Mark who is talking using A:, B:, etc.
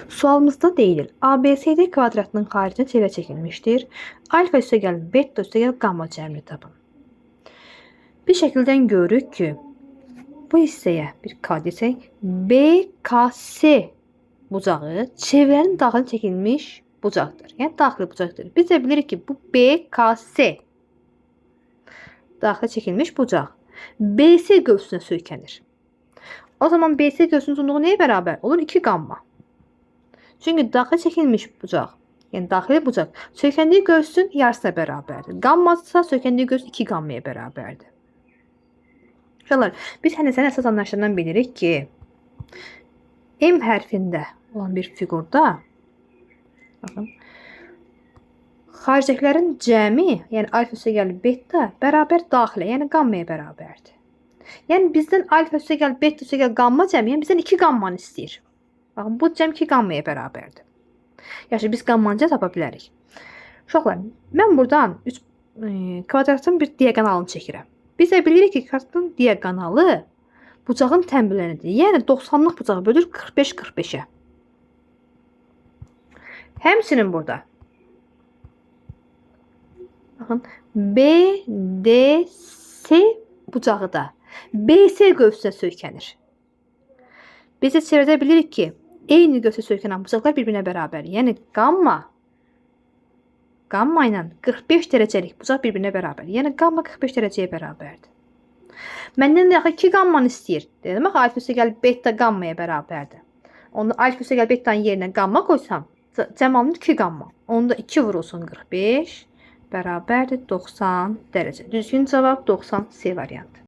A: Sualımızda deyilir. ABCD kvadratının xaricinə çevrə çəkilmişdir. Alfa üstəgəl beta üstəgəl qamma cəmini tapın. Bir şəkildən görürük ki, bu hissəyə bir K desək, BKS bucağı çevrənin daxil çəkilmiş bucaqdır. Yəni daxili bucaqdır. Biz də bilirik ki, bu BKS daxil çəkilmiş bucaq BC qövsünə söykənir. O zaman BC qövsünün uzunluğu nəyə bərabər? Olur 2 qamma. Çünki daxil çəkilmiş bucaq, yəni daxili bucaq söykəndiyi qövsün yarısına bərabərdir. Qammasa söykəndiyi qövs 2 qammaya bərabərdir. Uşaqlar, biz həndəsənin əsas anlayışlarından bilirik ki, M hərfində olan bir fiqurda baxın, xaricdəkilərin cəmi, yəni alfa üstəgəl beta bərabər daxilə, yəni qammaya bərabərdir. Yəni bizdən alfa üstəgəl beta üstəgəl qamma cəmi, yəni bizdən 2 qammanı istəyir. Baxın, bu cəm 2 qammaya bərabərdir. Yaxşı, biz qammanı tapa bilərik. Uşaqlar, mən buradan kvadratın bir diaqonalını çəkirəm. Biz də bilirik ki, kvadratın diaqonalı bucağın tənbələnidir. Yəni 90-lıq bucağı bölür 45-45-ə. Həmçinin burada baxın, BDS bucağı da BC qövsünə söykənir. Biz də çevrədə bilirik ki, eyni qövsə söykənən bucaqlar bir-birinə bərabər. Yəni qamma ilə 45 dərəcəlik bucaq bir-birinə bərabər. Yəni qamma 45 dərəcəyə bərabərdir. Məndən də 2 qammanı istəyir. Demək, alfa üstəgəl beta qammaya bərabərdir. Onu alfa üstəgəl betanın yerinə qamma qoysam, cəm alınır 2 qamma. Onu da 2 vurulsun 45 bərabərdir 90 dərəcə. Düzgün cavab 90 C variantı.